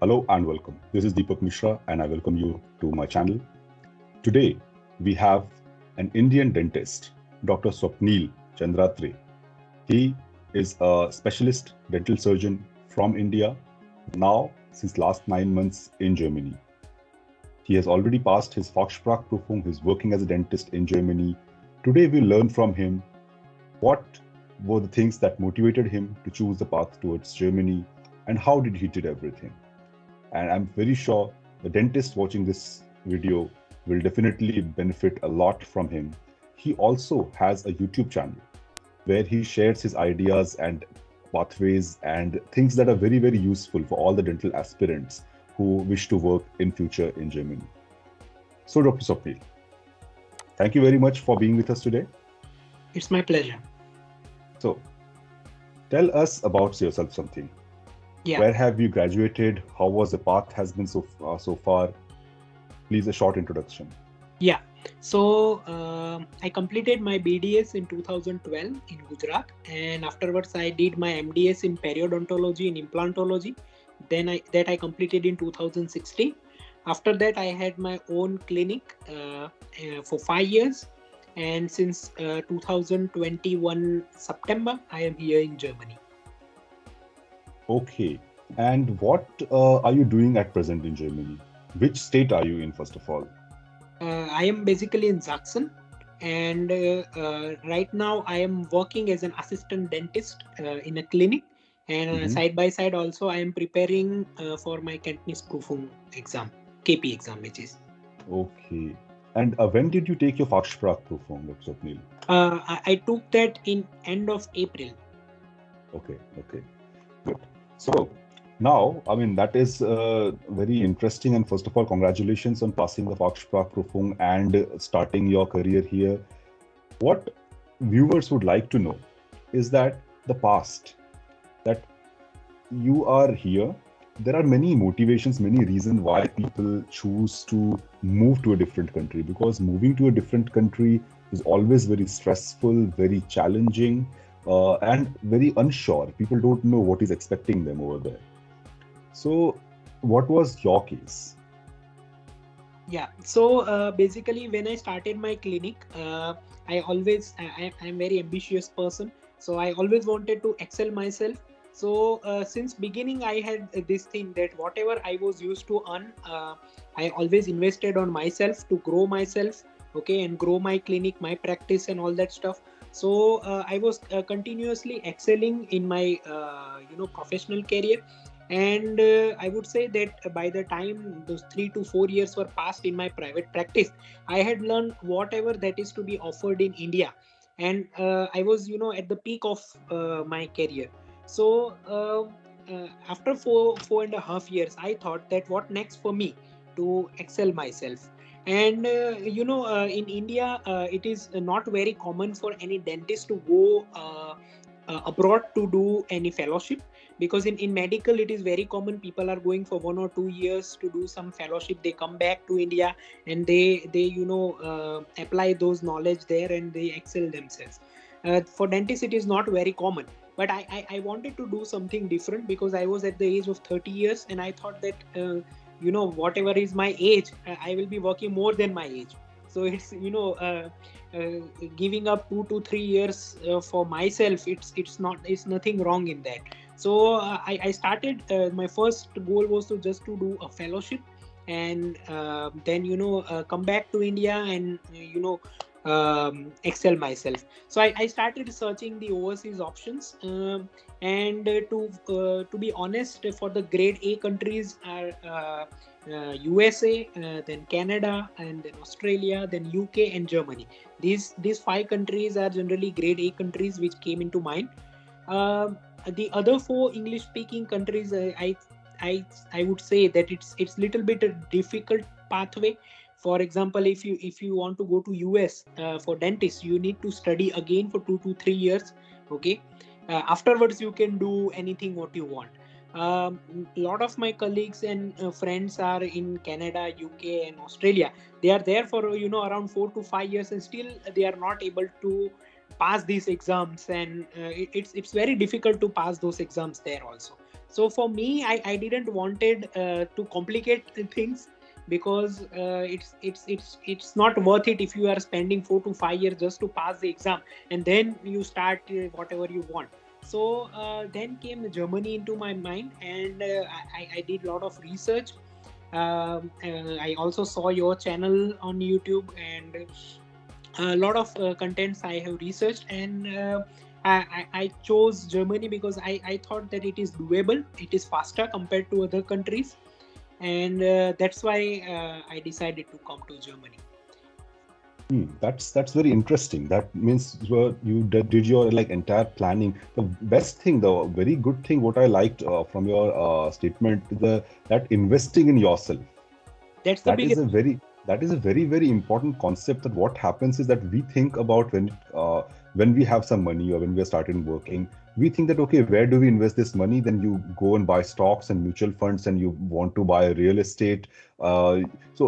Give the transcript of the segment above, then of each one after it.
Hello and welcome. This is Deepak Mishra and I welcome you to my channel. Today we have an Indian dentist, Dr. Swapnil Chandratre. He is a specialist dental surgeon from India, now since last 9 months in Germany. He has already passed his Fachsprachprüfung. He's working as a dentist in Germany. Today we'll learn from him what were the things that motivated him to choose the path towards Germany and how did he did everything. And I'm very sure the dentist watching this video will definitely benefit a lot from him. He also has a YouTube channel where he shares his ideas and pathways and things that are very, very useful for all the dental aspirants who wish to work in future in Germany. So, Dr. Swapnil, thank you very much for being with us today. It's my pleasure. So, tell us about yourself something. Yeah. Where have you graduated? How was the path has been so far? Please, a short introduction. Yeah. So I completed my BDS in 2012 in Gujarat, and afterwards I did my MDS in periodontology and implantology. Then I completed in 2016. After that, I had my own clinic for 5 years, and since 2021 September, I am here in Germany. Okay. And what are you doing at present in Germany? Which state are you in, first of all? I am basically in Sachsen, and right now I am working as an assistant dentist in a clinic, and side by side also I am preparing for my Cantonese Prüfung exam, KP exam, which is. Okay. And when did you take your Fachsprachprüfung, Dr. Swapnil? I took that in end of April. Okay, good. So now, I mean, that is very interesting. And first of all, congratulations on passing the Fachsprachprüfung and starting your career here. What viewers would like to know is that the past, that you are here, there are many motivations, many reasons why people choose to move to a different country, because moving to a different country is always very stressful, very challenging, and very unsure. People don't know what is expecting them over there. So, what was your case? Yeah, so basically when I started my clinic, I'm very ambitious person. So I always wanted to excel myself. So since beginning, I had this thing that whatever I was used to earn, I always invested on myself to grow myself, okay, and grow my clinic, my practice, and all that stuff. So I was continuously excelling in my professional career. And I would say that by the time those 3 to 4 years were passed in my private practice, I had learned whatever that is to be offered in India, and I was at the peak of my career. So after four and a half years, I thought that what next for me to excel myself. And in India, it is not very common for any dentist to go abroad to do any fellowship, because in medical it is very common. People are going for 1 or 2 years to do some fellowship. They come back to India and they apply those knowledge there and they excel themselves. For dentists it is not very common, but I wanted to do something different, because I was at the age of 30 years and I thought that whatever is my age, I will be working more than my age. So it's giving up 2 to 3 years for myself, it's nothing wrong in that. So I started, my first goal was to just to do a fellowship, and then come back to India and excel myself. So I started searching the overseas options, and to be honest, for the grade A countries are USA, then Canada, and then Australia, then UK and Germany. These 5 countries are generally grade A countries which came into mind. The other 4 English speaking countries, I would say that it's little bit a difficult pathway. For example, if you want to go to US for dentists, you need to study again for 2 to 3 years, okay. Afterwards you can do anything what you want. A lot of my colleagues and friends are in Canada, UK and Australia. They are there for around 4 to 5 years and still they are not able to pass these exams, and it's very difficult to pass those exams there also. So for me, I didn't wanted to complicate things, because it's not worth it if you are spending 4 to 5 years just to pass the exam, and then you start whatever you want. So then came Germany into my mind, and I did a lot of research. I also saw your channel on YouTube, and a lot of contents I have researched, and I chose Germany because I thought that it is doable, it is faster compared to other countries, and that's why I decided to come to Germany. That's very interesting. That means did your like entire planning. The best thing, the very good thing, what I liked from your statement, that investing in yourself. That's the That is biggest. a very important concept. That what happens is that we think about when we have some money or when we are starting working, we think that okay, where do we invest this money? Then you go and buy stocks and mutual funds, and you want to buy real estate, uh,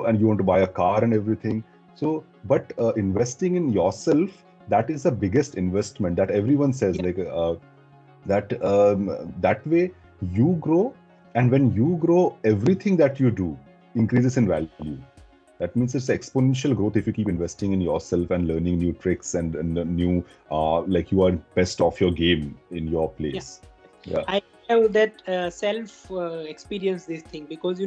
and you want to buy a car and everything. So, but investing in yourself, that is the biggest investment that everyone says, Yeah, like that way you grow, and when you grow, everything that you do increases in value. That means it's exponential growth if you keep investing in yourself and learning new tricks and new, like you are best of your game in your yeah. place. Yeah. I have that self experience this thing, because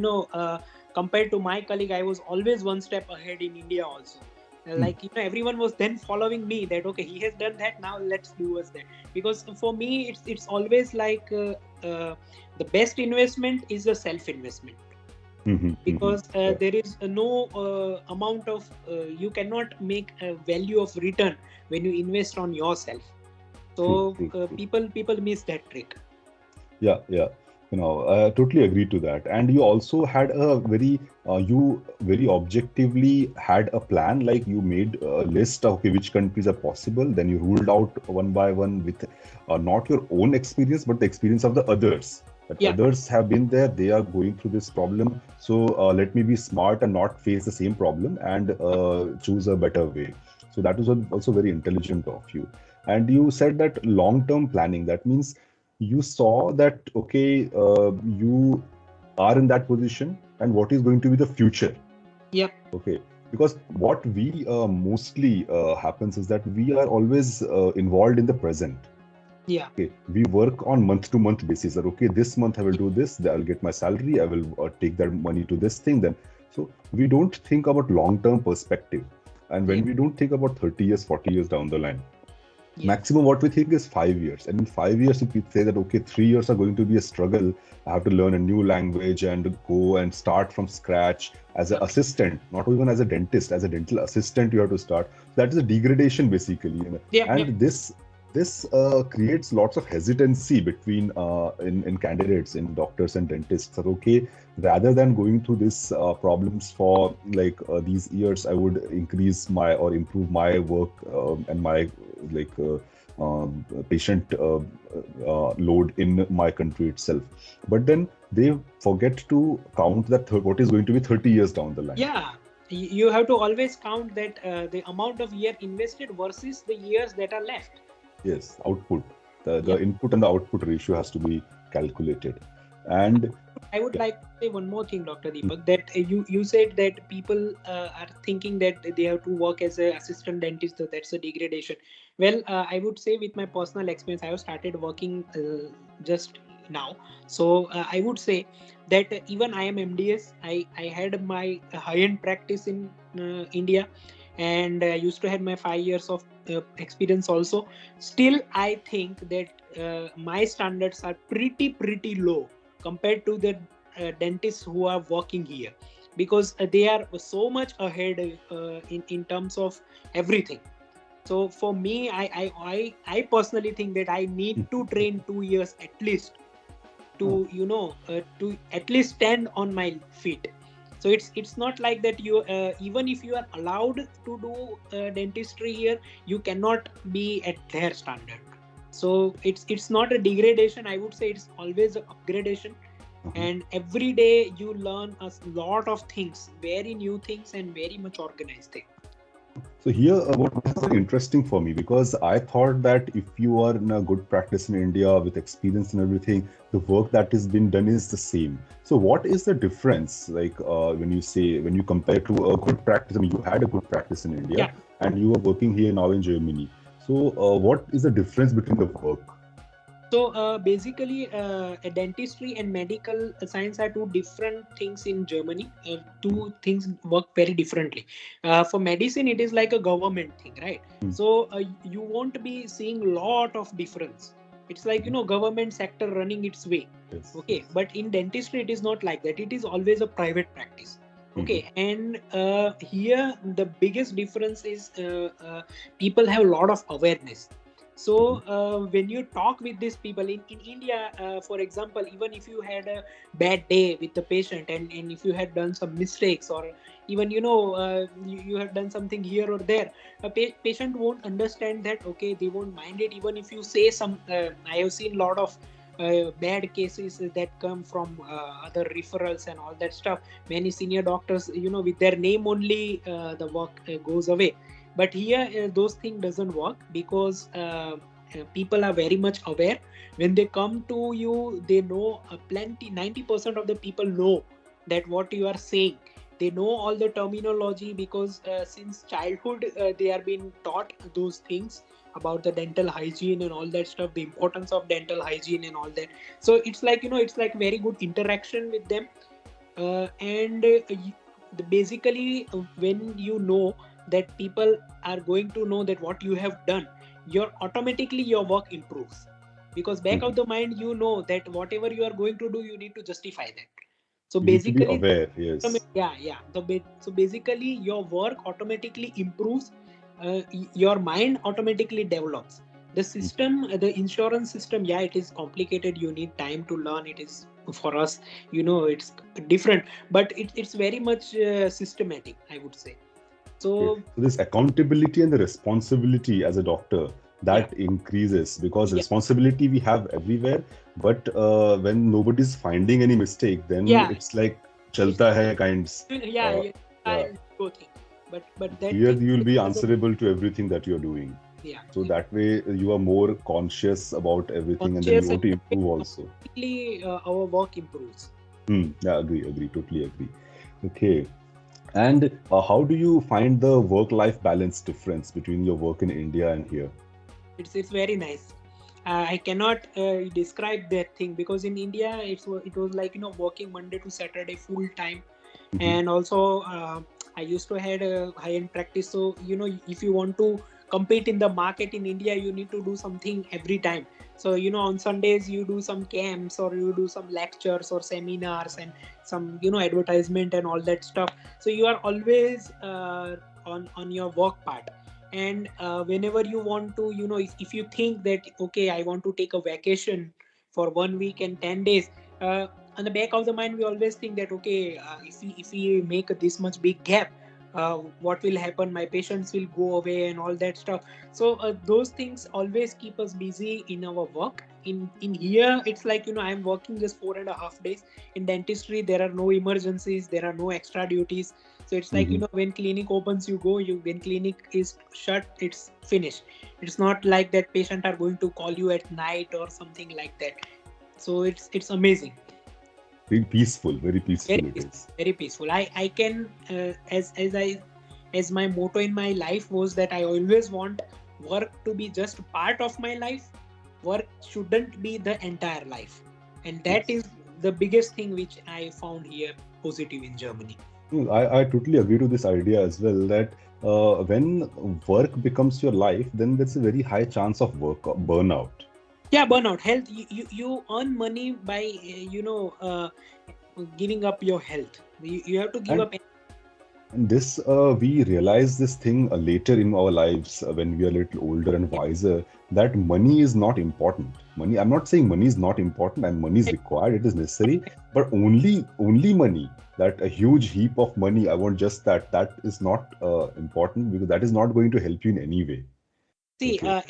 compared to my colleague, I was always one step ahead in India also. Hmm. Like everyone was then following me, that okay, he has done that, now let's do us that. Because for me, it's always like the best investment is a self investment, Mhm, mhm. because Yeah. there is no amount of you cannot make a value of return when you invest on yourself. True, So true, true. people miss that trick. Yeah, yeah. I totally agree to that. And you also had you very objectively had a plan, like you made a list of okay, which countries are possible. Then you ruled out one by one with not your own experience, but the experience of the others. That Yeah. others have been there, they are going through this problem. So let me be smart and not face the same problem and choose a better way. So that was also very intelligent of you. And you said that long-term planning, that means you saw that okay, you are in that position and what is going to be the future. Yep. Okay, because what we mostly happens is that we are always involved in the present. Yeah. Okay, we work on month to month basis, that okay, this month I will Yeah. do this, I'll get my salary, I will take that money to this thing. Then so we don't think about long term perspective, and when Yeah. we don't think about 30 years, 40 years down the line, Yeah. maximum what we think is 5 years. And in 5 years, if we say that okay, 3 years are going to be a struggle, I have to learn a new language and go and start from scratch as an Yep. assistant, not even as a dentist, as a dental assistant you have to start. That is a degradation basically, Yep. Yep. and this creates lots of hesitancy between in candidates, in doctors and dentists, that okay, rather than going through these problems for like these years, I would increase my or improve my work and my like patient load in my country itself. But then they forget to count that what is going to be 30 years down the line. Yeah. You have to always count that the amount of year invested versus the years that are left. Yes, output. The Yeah. input and the output ratio has to be calculated. And I would yeah. like to say one more thing, Dr. Deepak, that you said that people are thinking that they have to work as an assistant dentist, so that's a degradation. Well, I would say with my personal experience, I have started working just now. So I would say that even I am MDS. I had my high-end practice in India, and used to have my 5 years of experience also. Still, I think that my standards are pretty low compared to the dentists who are working here, because they are so much ahead in terms of everything. So for me, I personally think that I need to train 2 years at least Oh, to at least stand on my feet. So it's not like that you even if you are allowed to do dentistry here, you cannot be at their standard. So it's not a degradation, I would say it's always an upgradation. uh-huh. And every day you learn a lot of things, very new things and very much organized thing. So here, what is interesting for me, because I thought that if you are in a good practice in India with experience and everything, the work that is being done is the same. So what is the difference, like when you compare to a good practice? I mean, you had a good practice in India, Yeah. and you are working here now in Germany. So what is the difference between the work? So basically, a dentistry and medical science are two different things in Germany. Two things work very differently. For medicine, it is like a government thing, right? Mm. So you won't be seeing lot of difference. It's like, Mhm. government sector running its way. Yes, Okay, yes. but in dentistry, it is not like that. It is always a private practice. Mhm. Okay, and here the biggest difference is people have a lot of awareness. So Mhm. when you talk with these people in India, for example, even if you had a bad day with the patient, and if you had done some mistakes, or even you have done something here or there, a patient won't understand that. Okay, they won't mind it even if you say some. I have seen a lot of bad cases that come from other referrals and all that stuff. Many senior doctors, with their name only, the work goes away. But here those things doesn't work, because people are very much aware. When they come to you, they know plenty. 90% of the people know that what you are saying. They know all the terminology, because since childhood they are being taught those things about the dental hygiene and all that stuff, the importance of dental hygiene and all that. So it's like, it's like very good interaction with them. And basically, when you know that people are going to know that what you have done, your work improves, because back of Mhm. the mind, that whatever you are going to do, you need to justify that. So You need to be basically, aware. Yes. yeah. So basically, your work automatically improves. Your mind automatically develops. The Mhm. system, the insurance system, yeah, it is complicated. You need time to learn. It is for us, it's different, but it's very much systematic, I would say. Okay. So So this accountability and the responsibility as a doctor, yeah, that increases, because yeah, responsibility we have everywhere, but when nobody's finding any mistake, then yeah. it's like It's chalta hai kinds. yeah, Uh, yeah. yeah. I'll go thing, but that Here thing you will be doesn't. answerable to everything that you're doing. Yeah, So that way you are more conscious about everything, and then you conscious, and want to improve also. automatically our work improves. Yeah, agree, totally agree. Okay. And how do you find the work-life balance difference between your work in India and here? It's very nice. I cannot describe that thing, because in India it was like, working Monday to Saturday full time. Mhm. And also I used to had a high end practice. So if you want to compete in the market in India, you need to do something every time. So on Sundays you do some camps, or you do some lectures or seminars, and some advertisement and all that stuff. So you are always on your work part. And whenever you want to, if you think that, okay, I want to take a vacation for 1 week and 10 days, on the back of the mind we always think that, okay, if we make this much big gap, what will happen, my patients will go away and all that stuff. So those things always keep us busy in our work. In here, it's like, I'm working just 4.5 days. In dentistry, there are no emergencies, there are no extra duties. So it's like, Mhm. when clinic opens, you go. You When clinic is shut, it's finished. It's not like that patient are going to call you at night or something like that. So it's amazing. Very Very peaceful it peaceful, is. very peaceful. I can, as my motto in my life was that I always want work to be just part of my life. Work shouldn't be the entire life. And that Yes. is the biggest thing which I found here positive in Germany. I totally agree to this idea as well, that when work becomes your life, then there's a very high chance of work burnout. Yeah, burnout, health. You earn money by giving up your health. You have to give And up. And this, we realize this thing later in our lives when we are a little older and Yeah, wiser, that money is not important. Money, I'm not saying money is not important, and money is required, it is necessary, but only money, that a huge heap of money, I want just that, that is not important, because that is not going to help you in any way. See, Okay.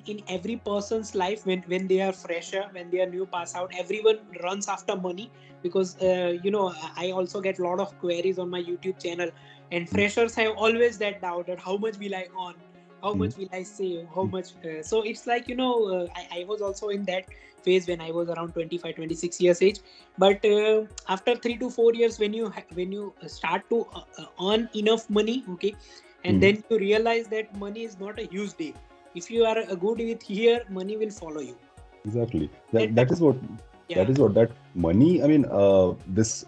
in every person's life, when they are fresher, when they are new pass out, everyone runs after money because I also get a lot of queries on my YouTube channel, and Mm, freshers have always that doubt that how much will I earn, how mm, much will I save, how mm. much. So it's like I was also in that phase when I was around 25, 26 years age. But after 3 to 4 years, when you start to earn enough money, okay, and Mm. then you realize that money is not a huge deal. If you are good with here, money will follow you. Exactly. That That time, that is what yeah, that money. I mean, this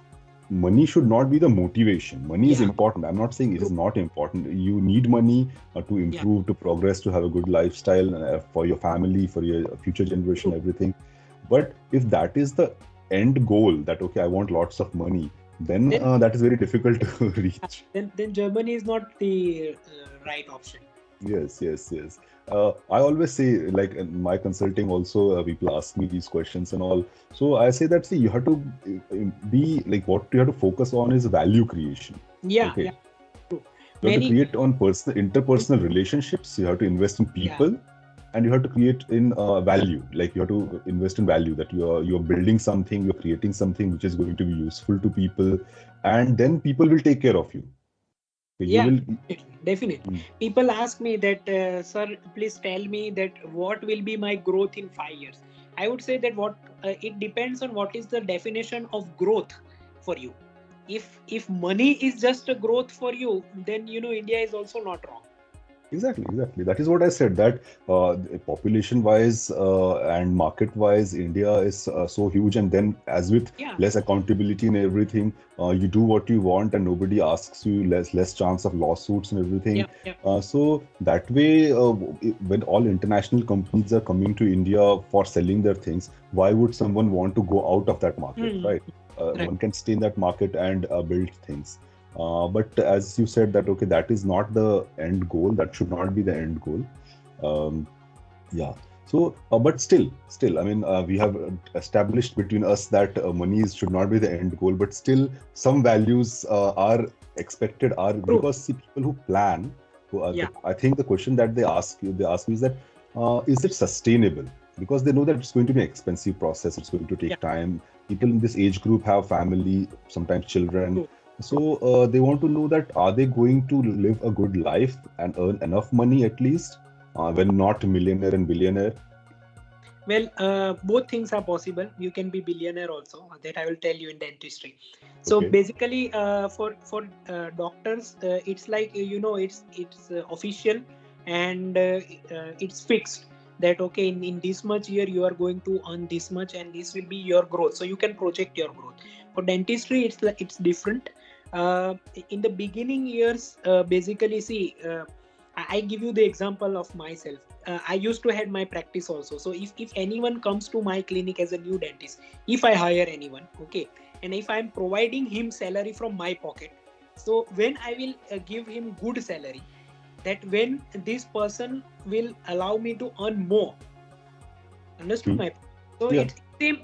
money should not be the motivation. Money is yeah, important. I'm not saying it true, is not important. You need money to yeah, improve, to progress, to have a good lifestyle for your family, for your future generation, true. everything. But if that is the end goal, that okay, I want lots of money, then Then that is very difficult to reach. then Germany is not the right option. Yes, yes, yes. I always say, like in my consulting, also people ask me these questions and all. So I say that, see, you have to be like, what you have to focus on is value creation. Yeah, Okay, yeah, true. you have to Many, create on personal, interpersonal relationships. You have to invest in yeah, people, and you have to create in value. Like you have to invest in value, that you're building something, you're creating something which is going to be useful to people, and then people will take care of you. You yeah. will. Definitely. Mm. People ask me that, sir, please tell me that what will be my growth in 5 years. I would say that what it depends on what is the definition of growth for you. If money is just a growth for you, then India is also not wrong. Exactly, exactly. That is what I said, that population-wise and market-wise, India is so huge, and then as with Yeah, less accountability and everything, you do what you want, and nobody asks you. Less chance of lawsuits and everything. yeah, yeah. So that way, when all international companies are coming to India for selling their things, why would someone want to go out of that market, Hmm. right? Right. One can stay in that market and build things. But as you said that okay, that is not the end goal. That should not be the end goal. Um, yeah. So, but still, I mean, we have established between us that money should not be the end goal. But still, some values are expected. Are True. because see, people who plan. Yeah. I think the question that they ask me is that is it sustainable? Because they know that it's going to be an expensive process. It's going to Yeah. take time. People in this age group have family, sometimes children. True. True. So they want to know that are they going to live a good life and earn enough money at least when not millionaire and billionaire. Well, both things are possible. You can be billionaire also. That I will tell you in dentistry. So Okay. basically, for doctors, it's like it's official, and it's fixed that okay, in this much year you are going to earn this much, and this will be your growth. So you can project your growth. For dentistry, it's different. Uh, in the beginning years, basically, see. I give you the example of myself. I used to had my practice also. So if anyone comes to my clinic as a new dentist, if I hire anyone, okay, and if I'm providing him salary from my pocket, so when I will give him good salary, that when this person will allow me to earn more. Understood Hmm. my point? So Yeah. it's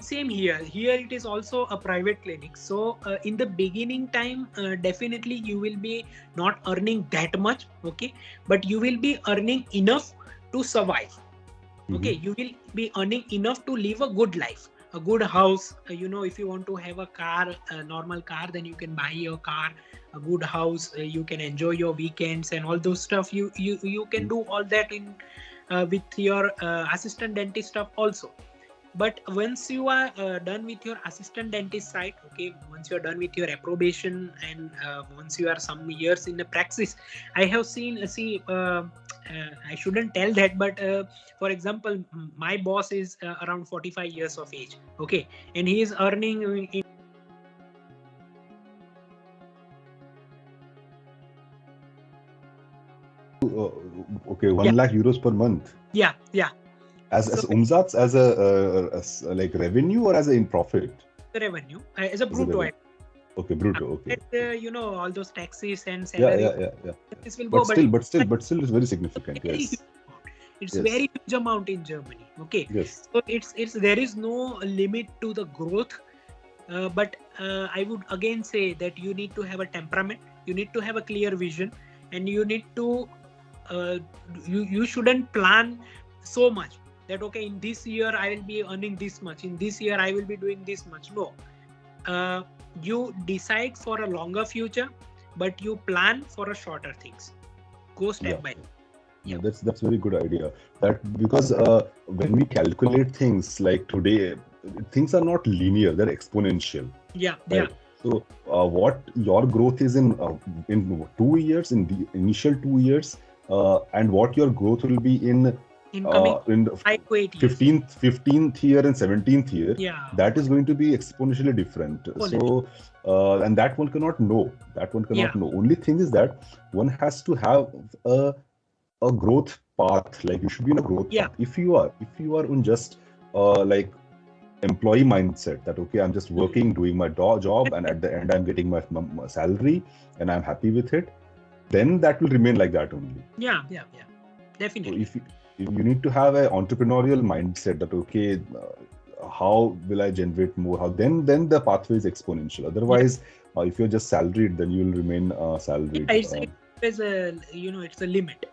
same here. Here it is also a private clinic. So in the beginning time, definitely you will be not earning that much, okay, but you will be earning enough to survive. Okay, Hmm. you will be earning enough to live a good life, a good house. If you want to have a car, a normal car, then you can buy your car, a good house. You can enjoy your weekends and all those stuff. You can do all that in with your assistant dentist stuff also. But once you are done with your assistant dentist side, okay, once you are done with your approbation, and once you are some years in the praxis, I have seen I shouldn't tell that, but for example, my boss is around 45 years of age, okay, and he is earning Uh, okay, yeah, 1 lakh euros per month yeah. as So umsatz, as like revenue, or as a in profit, the revenue as a as a brutto, revenue. Okay, brutto. Okay, that, okay. all those taxes and Yeah, salary, yeah, yeah, yeah. this will go, But but still, it's very significant. very huge Yes, amount. It's yes, very huge amount in Germany. Okay, yes. so it's there is no limit to the growth. But I would again say that you need to have a temperament. You need to have a clear vision, and you need to you shouldn't plan so much that okay, in this year I will be earning this much, in this year I will be doing this much. No, uh, you decide for a longer future, but you plan for a shorter things. Go Yeah. step by. Yeah, Yeah, that's very good idea. That because when we calculate things like today, things are not linear; they're exponential, yeah, yeah. right? So, what your growth is in 2 years, in the initial 2 years, and what your growth will be In coming in the 5 to 8 years. 15th year and 17th year, Yeah, that is going to be exponentially different. honestly. So, and that one cannot know. That one cannot Yeah, know. Only thing is that one has to have a growth path. Like you should be in a growth yeah, path. If you are on just like employee mindset, that okay, I'm just mm, working, doing my job, and at the end I'm getting my salary and I'm happy with it, then that will remain like that only. yeah, yeah, yeah. So Definitely. if you need to have an entrepreneurial mindset, that okay, how will I generate more? How then the pathway is exponential. Yeah, Otherwise, if you're just salaried, then you will remain yeah. salaried. It's a it's a limit.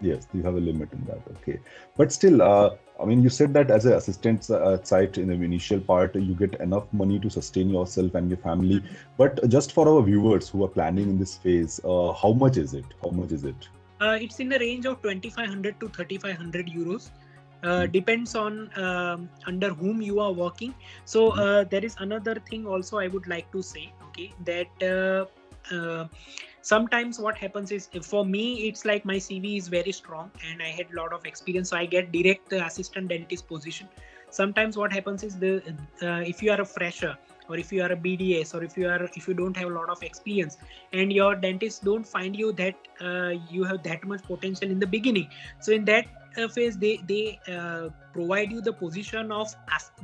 Yes, you have a limit in that. Okay, but still, I mean, you said that as an assistant site in the initial part, you get enough money to sustain yourself and your family. Mhm. But just for our viewers who are planning Mhm. in this phase, how much is it? How much is it? It's in the range of 2,500 to 3,500 euros. Mm-hmm. Depends on under whom you are working. So Mm-hmm. there is another thing also I would like to say. Okay, that sometimes what happens is, for me, it's like my CV is very strong and I had a lot of experience, so I get direct assistant dentist position. Sometimes what happens is the if you are a fresher, or if you are a BDS, or if you don't have a lot of experience, and your dentist don't find you that you have that much potential in the beginning, so in that phase they provide you the position of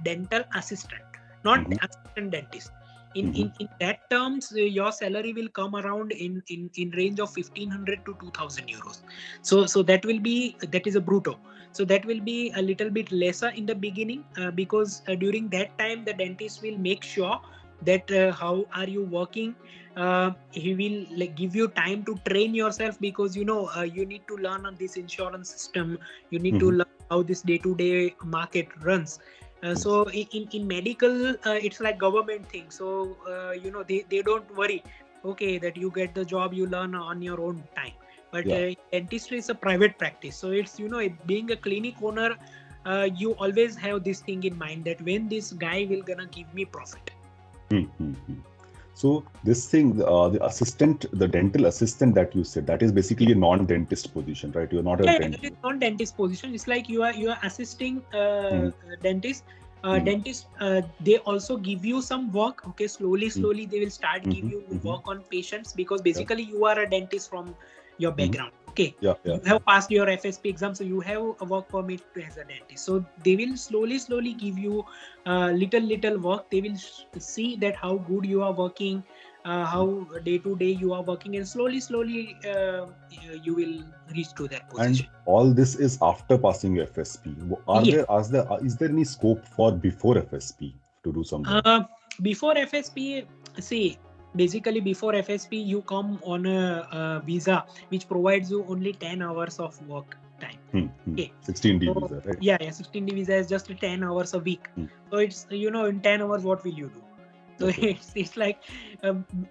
dental assistant, not Mm-hmm. assistant dentist. Mm-hmm. In that terms, your salary will come around in range of 1,500 to 2,000 euros. So that is a brutto. So that will be a little bit lesser in the beginning, because during that time the dentist will make sure that how are you working. He will like give you time to train yourself, because you need to learn on this insurance system, you need to Mm-hmm. learn how this day to day market runs. Yes. So in medical, it's like government thing. So they don't worry, okay, that you get the job, you learn on your own time. But Yeah. dentistry is a private practice, so it's being a clinic owner, you always have this thing in mind that when this guy will gonna give me profit. Mm-hmm. So this thing, the assistant, the dental assistant that you said, that is Yeah, basically a non-dentist position, right? You're not a yeah, it is dentist. non-dentist position. It's like you are assisting Mm-hmm. dentist. Mm-hmm. Dentist, they also give you some work. Okay, slowly they will start give Mm-hmm. you Mm-hmm. work on patients, because Yeah. basically you are a dentist from your Mm-hmm. background. Okay, Yeah. Yeah. you Yeah. have passed your FSP exam, so you have a work permit as a dentist. So they will slowly give you little work. They will see that how good you are working, how day to day you are working, and slowly you will reach to that And position. all this is after passing your FSP. Yeah. Is there any scope for before FSP to do some work? uh, Before FSP, see, basically before FSP you come on a visa which provides you only 10 hours of work time. Hmm. Okay, 16D so visa, right? yeah, 16D visa is just 10 hours a week. Hmm. So it's in 10 hours what will you do? So Okay. it's like,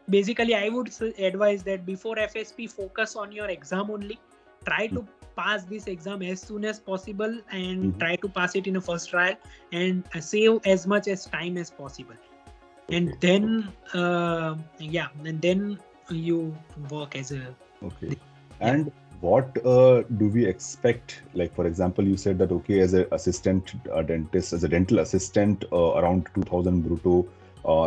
basically I would advise that before FSP, focus on your exam only. Try Hmm. to pass this exam as soon as possible, and Mhm. try to pass it in a first trial, and save as much as time as possible. And Okay. then and then you work as a, Okay. yeah. And what do we expect? Like, for example, you said that, okay, as an assistant dentist, as a dental assistant, around 2000 brutto,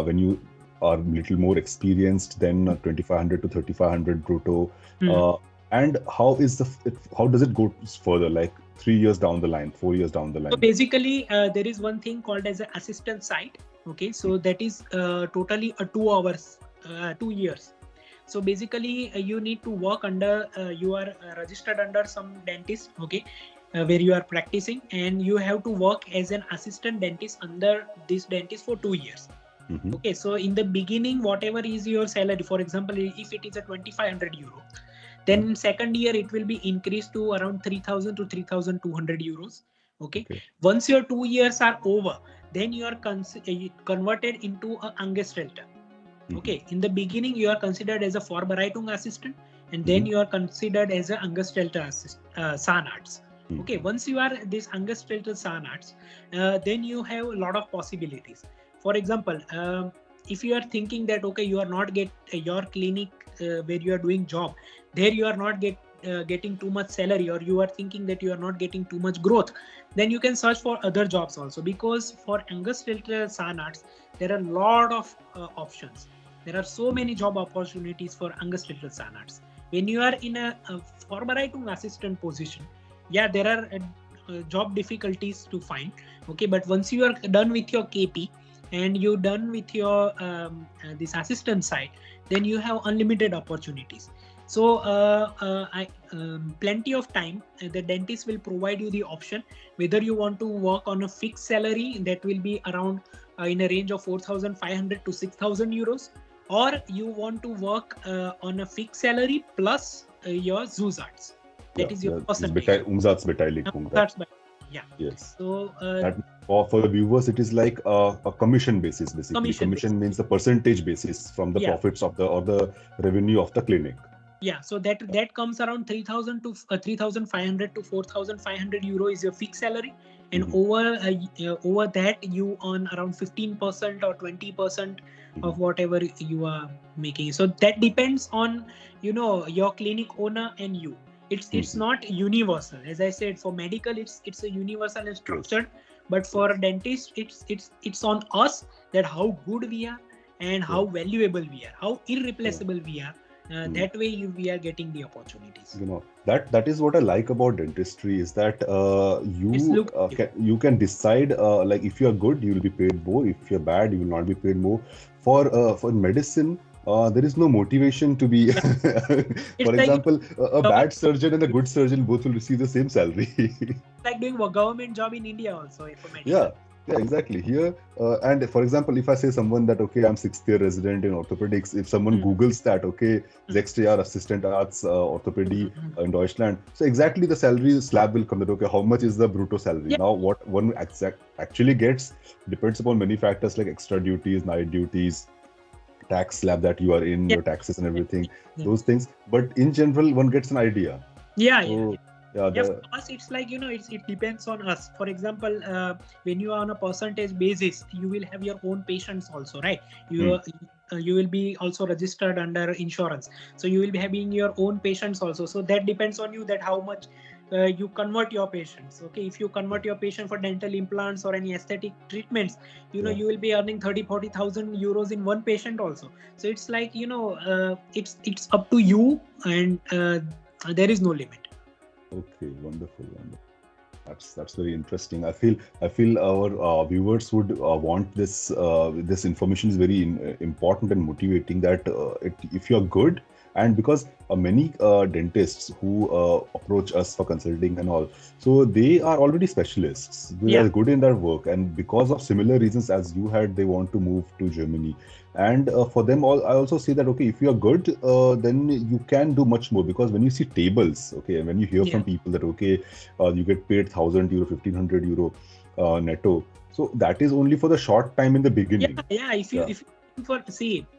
when you are a little more experienced, then 2500 to 3500 brutto. Mhm. Uh, and how does it go further? Like 3 years down the line, 4 years down the So line? basically, there is one thing called as an assistant site. Okay, so that is totally a 2 hours, 2 years. So basically, you need to work under, you are registered under some dentist. Okay, where you are practicing, and you have to work as an assistant dentist under this dentist for 2 years. Mm-hmm. Okay, so in the beginning, whatever is your salary, for example, if it is a 2,500 euro, Then in second year, it will be increased to around 3,000 to 3,200 euros. Okay. Once your 2 years are over, then you are converted into a Angestellter. Okay. In the beginning, you are considered as a Vorbereitung assistant, and then you are considered as a Angestellter Zahnarzt. Okay. Once you are this Angestellter Zahnarzt, then you have a lot of possibilities. For example, if you are thinking that okay, you are not your clinic where you are doing job, there you are not getting too much salary, or you are thinking that you are not getting too much growth, then you can search for other jobs also, because for Angestellter Zahnarzt there are a lot of options. There are so many job opportunities for Angestellter Zahnarzt. When you are in a Vorbereitung assistant position, yeah, there are job difficulties to find. Okay, but once you are done with your KP and you're done with your this assistant side, then you have unlimited opportunities. So plenty of time, the dentist will provide you the option whether you want to work on a fixed salary that will be around in a range of 4,500 to 6,000 euros, or you want to work on a fixed salary plus your Zusatz. That is your percentage. Umsatzbeteiligung. Yeah. Yes. So that for the viewers, it is like a commission basis, basically. Commission means the percentage basis from the profits of the revenue of the clinic. Yeah, so that comes around 3,000 to 3,500 to 4,500 euro is your fixed salary, and over that you earn around 15% or 20% of whatever you are making. So that depends on your clinic owner and you. It's not universal. As I said, for medical it's a universal and structured, but for a dentist it's on us that how good we are and how valuable we are, how irreplaceable we are. That way we are getting the opportunities. That is what I like about dentistry, is that you can decide like if you are good you will be paid more, if you're bad you will not be paid more. For medicine, there is no motivation to be for example, a bad surgeon and a good surgeon both will receive the same salary. Like doing a government job in India also for medical. Yeah, exactly. Here, and for example, if I say someone that, okay, I'm 6th year resident in orthopedics, if someone Googles that, okay, 6th year assistant arts orthopedy in Deutschland, so exactly the salary slab will come that, okay, how much is the brutto salary? Now, what one actually gets depends upon many factors like extra duties, night duties, tax slab that you are in, your taxes and everything, those things. But in general, one gets an idea. For us, it's like, it depends on us. For example, when you are on a percentage basis, you will have your own patients also, right? You will be also registered under insurance. So you will be having your own patients also. So that depends on you, that how much you convert your patients. Okay, if you convert your patient for dental implants or any aesthetic treatments, you will be earning 30,000-40,000 euros in one patient also. So it's like, it's up to you, and there is no limit. Okay, wonderful. That's very interesting. I feel our viewers would want this. This information is very important and motivating. That if you're good, and because many dentists who approach us for consulting and all, so they are already specialists. They are good in their work, and because of similar reasons as you had, they want to move to Germany. And for them all, I also say that, okay, if you are good, then you can do much more, because when you see tables, okay, and when you hear from people that, okay, you get paid 1,000 euro, 1,500 euro netto, so that is only for the short time in the beginning. If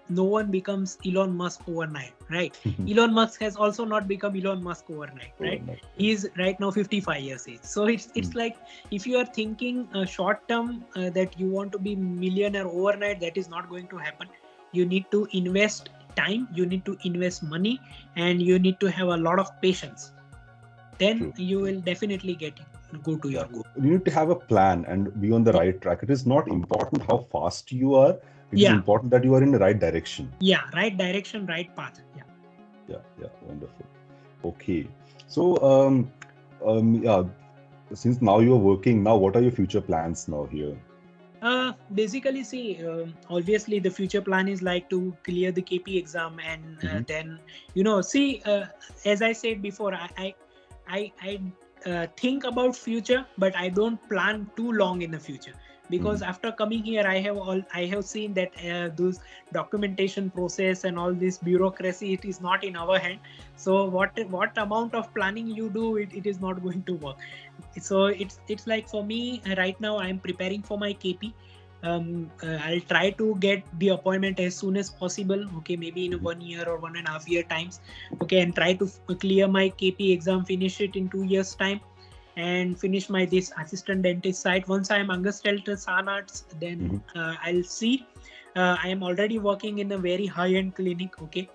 no one becomes Elon Musk overnight, right? Elon Musk has also not become Elon Musk overnight, right? He's right now 55 years age. So it's like, if you are thinking short term that you want to be millionaire overnight, that is not going to happen. You need to invest time, you need to invest money, and you need to have a lot of patience. Then you will definitely go to your goal. You need to have a plan and be on the right track. It is not important how fast you are. It is important that you are in the right direction. Right direction, right path. Yeah, wonderful. Okay, so since now you are working, now what are your future plans now here? Basically, obviously the future plan is like to clear the KP exam, and then as I said before, I think about future, but I don't plan too long in the future, because after coming here I have seen that those documentation process and all this bureaucracy, it is not in our hand. So what amount of planning you do, it is not going to work. So it's like, for me right now I'm preparing for my KP. I'll try to get the appointment as soon as possible, okay, maybe in 1 year or 1.5 year times, okay, and try to clear my KP exam, finish it in 2 years time, and finish my this assistant dentist side. Once I am angestellt Zahnarzt, then I'll see. I am already working in a very high-end clinic, okay,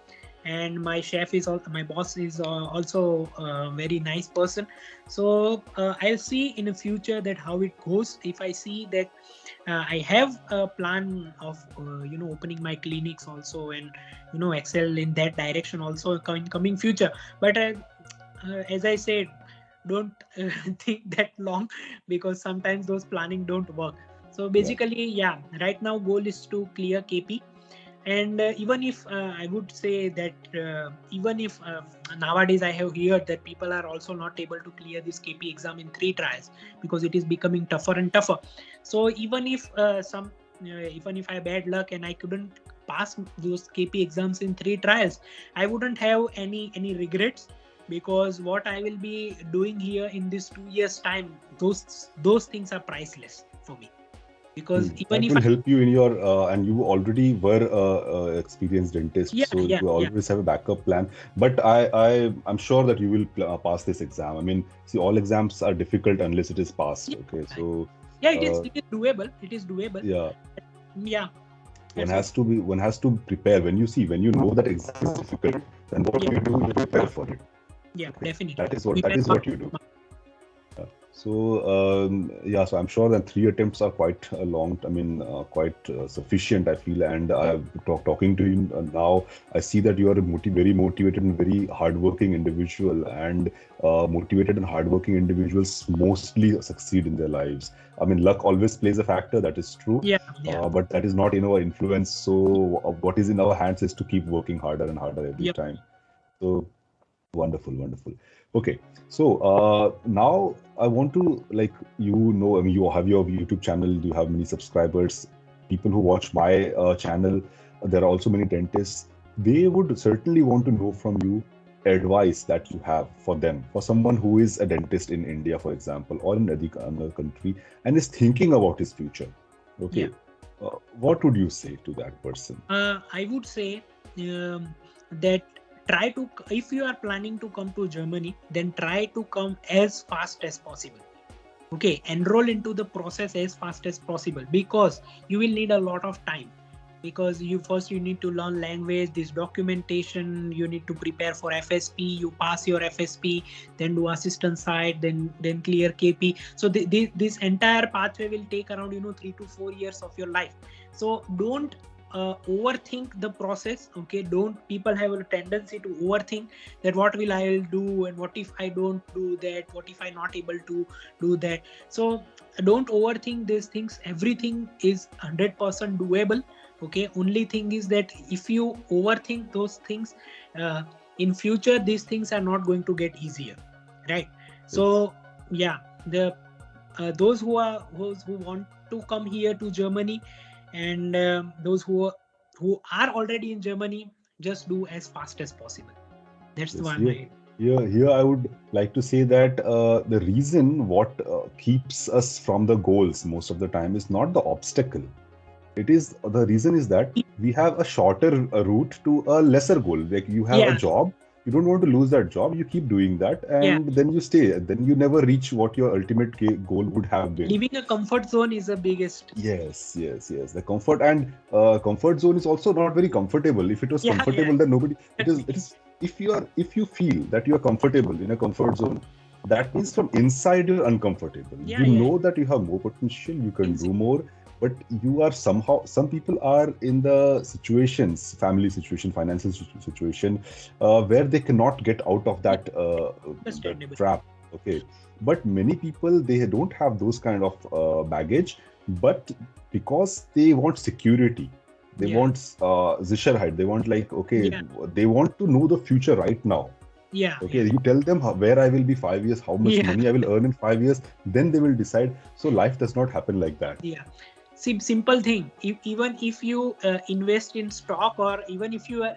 and my chef is also, my boss is also a very nice person. So I'll see in the future that how it goes. If I see that I have a plan of opening my clinics also, and excel in that direction also in coming future. But as I said, don't think that long, because sometimes those planning don't work. So basically, yeah, right now goal is to clear KP. And even if I would say that even if nowadays I have heard that people are also not able to clear this KP exam in 3 trials, because it is becoming tougher and tougher. So even if even if I had bad luck and I couldn't pass those KP exams in 3 trials, I wouldn't have any regrets, because what I will be doing here in this 2 years time, those things are priceless for me. Because even that if will help you in your and you already were experienced dentist, so you always have a backup plan. But I'm sure that you will pass this exam. I mean, see, all exams are difficult unless it is passed. Okay, so it is doable. It is doable. Yeah. One has to prepare. When you know that exam is difficult, then what you do, you prepare for it. Yeah, definitely. That is what you do. So so I'm sure that 3 attempts are quite long. I mean, quite sufficient, I feel. And talking to you now, I see that you are a very motivated and very hardworking individual. And motivated and hardworking individuals mostly succeed in their lives. I mean, luck always plays a factor. That is true. But that is not in our influence. So what is in our hands is to keep working harder and harder every time. So wonderful. Okay, so now I want to, like, I mean, you have your YouTube channel, you have many subscribers, people who watch my channel, there are also many dentists. They would certainly want to know from you advice that you have for them, for someone who is a dentist in India, for example, or in another country, and is thinking about his future. Okay, what would you say to that person? I would say that if you are planning to come to Germany, then try to come as fast as possible. Okay, enroll into the process as fast as possible, because you will need a lot of time. Because you need to learn language, this documentation, you need to prepare for FSP, you pass your FSP, then do assistant side, then clear KP. So this entire pathway will take around 3 to 4 years of your life. So don't overthink the process. Okay, people have a tendency to overthink that what will I do, and what if I don't do that, what if I'm not able to do that. So don't overthink these things. Everything is 100% doable. Okay, only thing is that if you overthink those things, in future these things are not going to get easier, right? So those who want to come here to Germany, and those who are already in Germany, just do as fast as possible. That's one way. Here I would like to say that the reason what keeps us from the goals most of the time is not the obstacle. The reason is that we have a shorter route to a lesser goal. Like, you have a job, you don't want to lose that job, you keep doing that, and then you stay. Then you never reach what your ultimate goal would have been. Leaving a comfort zone is the biggest. Yes. The comfort comfort zone is also not very comfortable. If it was comfortable, then nobody. It is. If you feel that you are comfortable in a comfort zone, that means from inside you're uncomfortable. You know that you have more potential, you can do more. But you are somehow, some people are in the situations, family situation, financial situation, where they cannot get out of that trap. Okay, but many people, they don't have those kind of baggage, but because they want security, they want Sicherheit, they want, like, okay, they want to know the future right now. Yeah. Okay, you tell them where I will be 5 years, how much Yeah. money I will earn in 5 years, then they will decide. So life does not happen like that. Yeah. Simple thing. Even if you invest in stock, or even if you are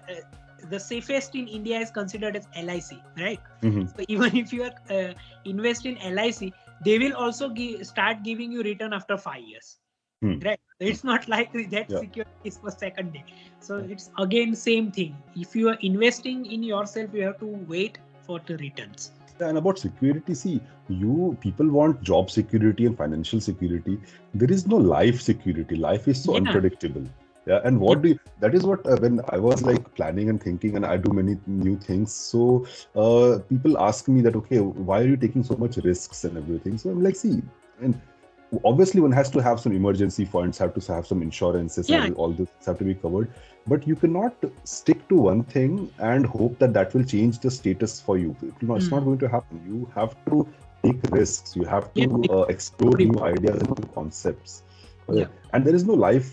the safest in India is considered as LIC, right? Hmm. So even if you are invest in LIC, they will also start giving you return after 5 years, Hmm. right? It's not like that Yeah. security is for second day. So it's again same thing. If you are investing in yourself, you have to wait for the returns. Yeah, and about security, see, you people want job security and financial security. There is no life security. Life is so Yeah. unpredictable. Yeah, and Yeah. what do you, that is what when I was like planning and thinking, and I do many new things. So people ask me that, okay, why are you taking so much risks and everything? So I'm like, see, and obviously one has to have some emergency funds, have to have some insurances, and Yeah. all this have to be covered. But you cannot stick to one thing and hope that that will change the status for you. It's not Mm. going to happen. You have to take risks. You have Yeah. to explore new ideas and new concepts. Yeah. And there is no life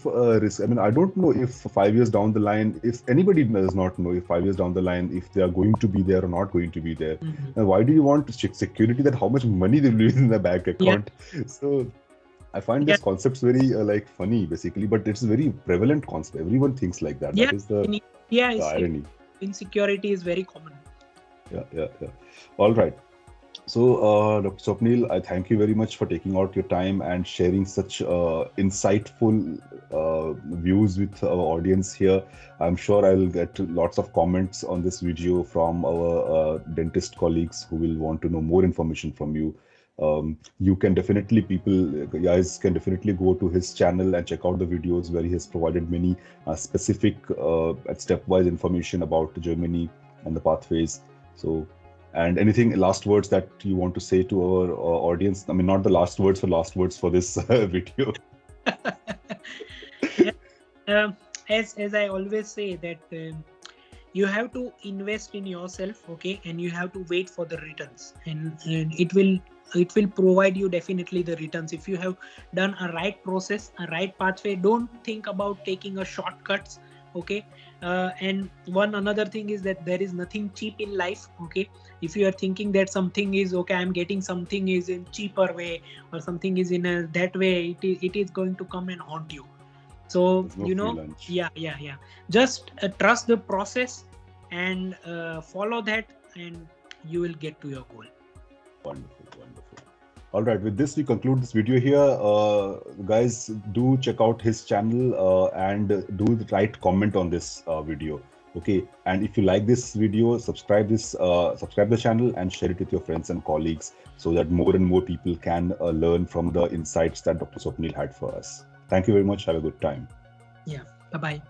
risk. I mean, I don't know if 5 years down the line, if anybody does not know if 5 years down the line, if they are going to be there or not going to be there. Mhm. Now, why do you want to check security that how much money they will leave in the bank Yeah. account? So I find Yeah. this concepts very like funny, basically, but it's a very prevalent concept. Everyone thinks like that. Yeah. That is In India, the irony. insecurity is very common. Yeah, yeah, yeah. All right. So, Dr. Swapnil, I thank you very much for taking out your time and sharing such insightful views with our audience here. I'm sure I'll get lots of comments on this video from our dentist colleagues who will want to know more information from you. You can definitely, people, guys can definitely go to his channel and check out the videos where he has provided many specific and stepwise information about Germany and the pathways. So, and anything last words that you want to say to our audience? I mean, not the last words for this video. Yeah. Um, as I always say that you have to invest in yourself, okay, and you have to wait for the returns, and it will provide you definitely the returns if you have done a right process, a right pathway. Don't think about taking a shortcuts, okay. And one another thing is that there is nothing cheap in life, okay. If you are thinking that something is okay, I'm getting something is in cheaper way, or something is in a that way, it is going to come and haunt you. So There's no free lunch. yeah, just trust the process, and follow that, and you will get to your goal. Wonderful, wonderful. All right, with this, we conclude this video here. Guys, do check out his channel and do the right comment on this video. Okay, and if you like this video, subscribe the channel and share it with your friends and colleagues so that more and more people can learn from the insights that Dr. Swapnil had for us. Thank you very much. Have a good time. Yeah. Bye bye.